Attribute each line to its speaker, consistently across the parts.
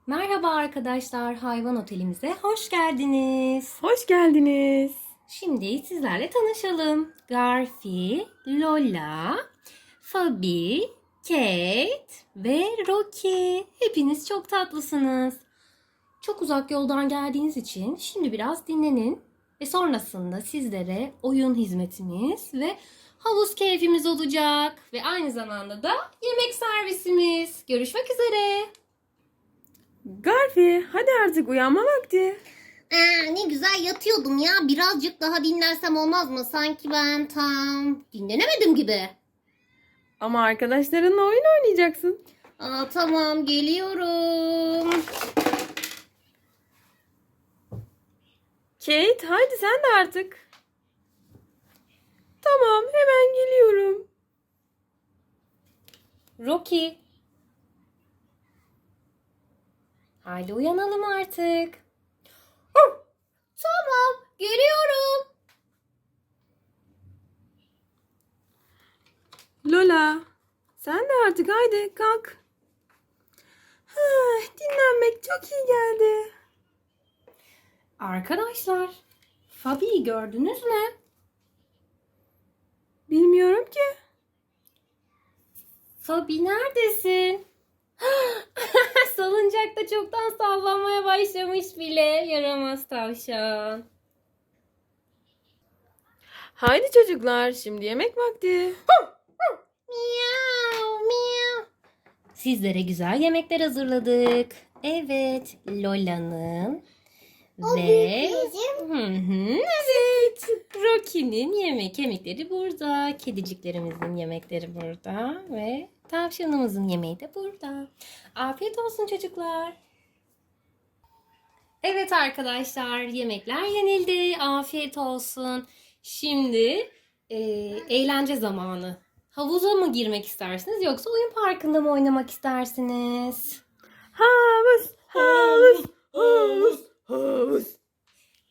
Speaker 1: Merhaba arkadaşlar, hayvan otelimize hoş geldiniz.
Speaker 2: Hoş geldiniz.
Speaker 1: Şimdi sizlerle tanışalım. Garfi, Lola, Fabi, Kate ve Rocky. Hepiniz çok tatlısınız. Çok uzak yoldan geldiğiniz için şimdi biraz dinlenin ve sonrasında sizlere oyun hizmetimiz ve havuz keyfimiz olacak ve aynı zamanda da yemek servisimiz. Görüşmek üzere.
Speaker 2: Garfi, hadi artık uyanma vakti.
Speaker 3: Ne güzel yatıyordum ya. Birazcık daha dinlensem olmaz mı? Sanki ben tam dinlenemedim gibi.
Speaker 2: Ama arkadaşlarınla oyun oynayacaksın.
Speaker 3: Tamam geliyorum.
Speaker 2: Kate, hadi sen de artık. Tamam, hemen geliyorum.
Speaker 1: Rocky. Haydi uyanalım artık.
Speaker 3: Tamam geliyorum.
Speaker 2: Lola, sen de artık haydi kalk. Dinlenmek çok iyi geldi.
Speaker 1: Arkadaşlar, Fabi'yi gördünüz mü?
Speaker 2: Bilmiyorum ki.
Speaker 1: Fabi neredesin? Salıncakta çoktan sallanmaya başlamış bile. Yaramaz tavşan.
Speaker 2: Haydi çocuklar, şimdi yemek vakti.
Speaker 3: Miau miau.
Speaker 1: Sizlere güzel yemekler hazırladık. Evet, Lola'nın ve evet, Rocky'nin yemekleri burada. Kediciklerimizin yemekleri burada ve tavşanımızın yemeği de burada. Afiyet olsun çocuklar. Evet arkadaşlar, yemekler yenildi. Afiyet olsun. Şimdi eğlence zamanı. Havuza mı girmek istersiniz yoksa oyun parkında mı oynamak istersiniz?
Speaker 2: Havuz, havuz, havuz, havuz.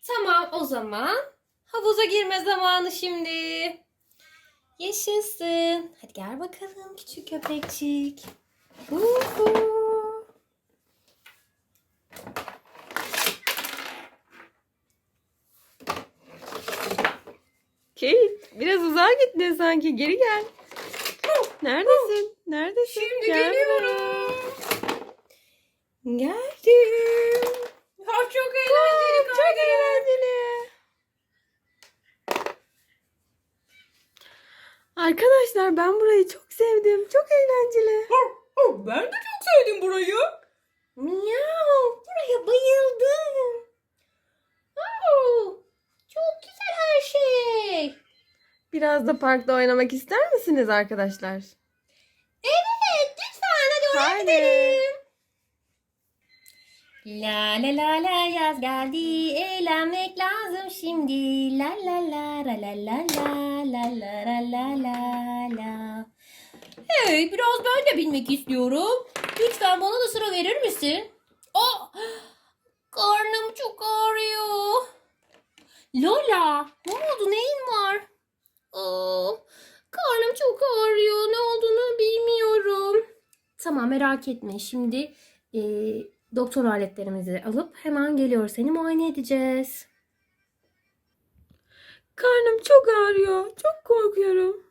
Speaker 1: Tamam, o zaman havuza girme zamanı şimdi. Yaşasın. Hadi gel bakalım küçük köpekçik. Huhu.
Speaker 2: Kate, biraz uzağa gittin sanki. Geri gel. Neredesin? Neredesin?
Speaker 1: Şimdi
Speaker 2: Gel
Speaker 1: geliyorum.
Speaker 2: buraya.
Speaker 1: Geldim. Çok eğlenceli.
Speaker 2: Çok eğlenceli. Arkadaşlar ben burayı çok sevdim. Çok eğlenceli.
Speaker 1: Ben de çok sevdim burayı. Miau, buraya bayıldım. Çok güzel her şey.
Speaker 2: Biraz da parkta oynamak ister misiniz arkadaşlar?
Speaker 1: Evet, lütfen hadi oraya
Speaker 2: Haydi.
Speaker 1: gidelim. La la la la yaz geldi, eğlenmek lazım şimdi. La la la la la la la la la la la la. Hey, biraz ben de bilmek istiyorum. Lütfen bana da sıra verir misin? Oh, karnım çok ağrıyor. Lola, ne oldu? Neyin var? Karnım çok ağrıyor. Ne olduğunu bilmiyorum. Tamam, merak etme. Şimdi doktor aletlerimizi alıp hemen geliyor. Seni muayene edeceğiz.
Speaker 2: Karnım çok ağrıyor. Çok korkuyorum.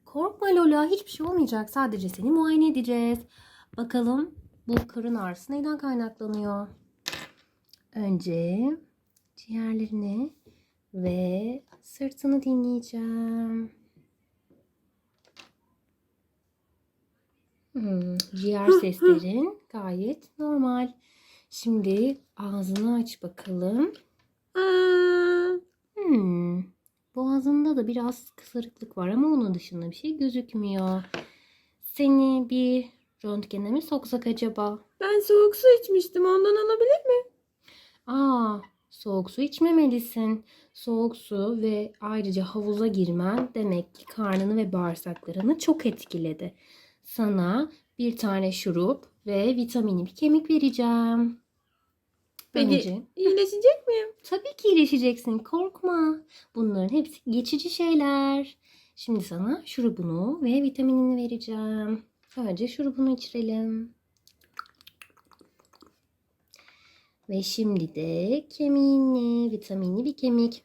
Speaker 1: Korkma Lola, hiçbir şey olmayacak. Sadece seni muayene edeceğiz. Bakalım bu karın ağrısı neyden kaynaklanıyor? Önce ciğerlerini ve sırtını dinleyeceğim. Ciğer seslerin gayet normal. Şimdi ağzını aç bakalım.
Speaker 2: Aa,
Speaker 1: Boğazında da biraz kısırıklık var ama onun dışında bir şey gözükmüyor. Seni bir röntgene mi soksak acaba?
Speaker 2: ben soğuk su içmiştim. Ondan alabilir mi?
Speaker 1: Soğuk su içmemelisin. Soğuk su ve ayrıca havuza girmen demek ki karnını ve bağırsaklarını çok etkiledi. Sana bir tane şurup ve vitaminli bir kemik vereceğim.
Speaker 2: Peki
Speaker 1: Önce
Speaker 2: iyileşecek miyim?
Speaker 1: tabii ki iyileşeceksin. Korkma. Bunların hepsi geçici şeyler. Şimdi sana şurubunu ve vitaminini vereceğim. Önce şurubunu içirelim. Ve şimdi de kemiğini, vitaminli bir kemik.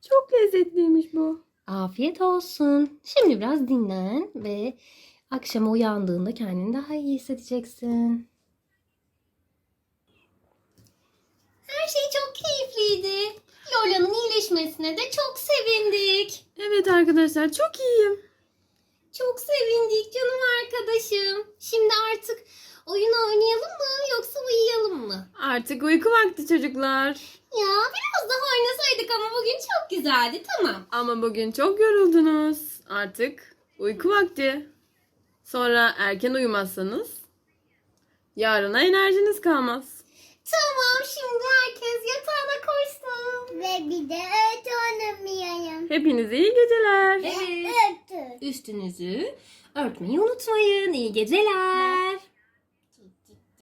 Speaker 2: Çok lezzetliymiş bu.
Speaker 1: Afiyet olsun. Şimdi biraz dinlen ve akşama uyandığında kendini daha iyi hissedeceksin. Her şey çok keyifliydi. Lola'nın iyileşmesine de çok sevindik.
Speaker 2: Evet arkadaşlar, çok iyiyim.
Speaker 1: Çok sevindik canım arkadaşım. Şimdi artık oyun oynayalım mı yoksa uyuyalım mı?
Speaker 2: Artık uyku vakti çocuklar.
Speaker 1: Ya biraz daha oynasaydık ama bugün çok güzeldi. Tamam.
Speaker 2: Ama bugün çok yoruldunuz. Artık uyku vakti. Sonra erken uyumazsanız yarına enerjiniz kalmaz.
Speaker 1: Tamam, şimdi herkes yatağına koşsun.
Speaker 3: Ve bir de öt oynamayalım.
Speaker 2: Hepinize iyi geceler.
Speaker 1: Evet. Üstünüzü örtmeyi unutmayın. İyi geceler.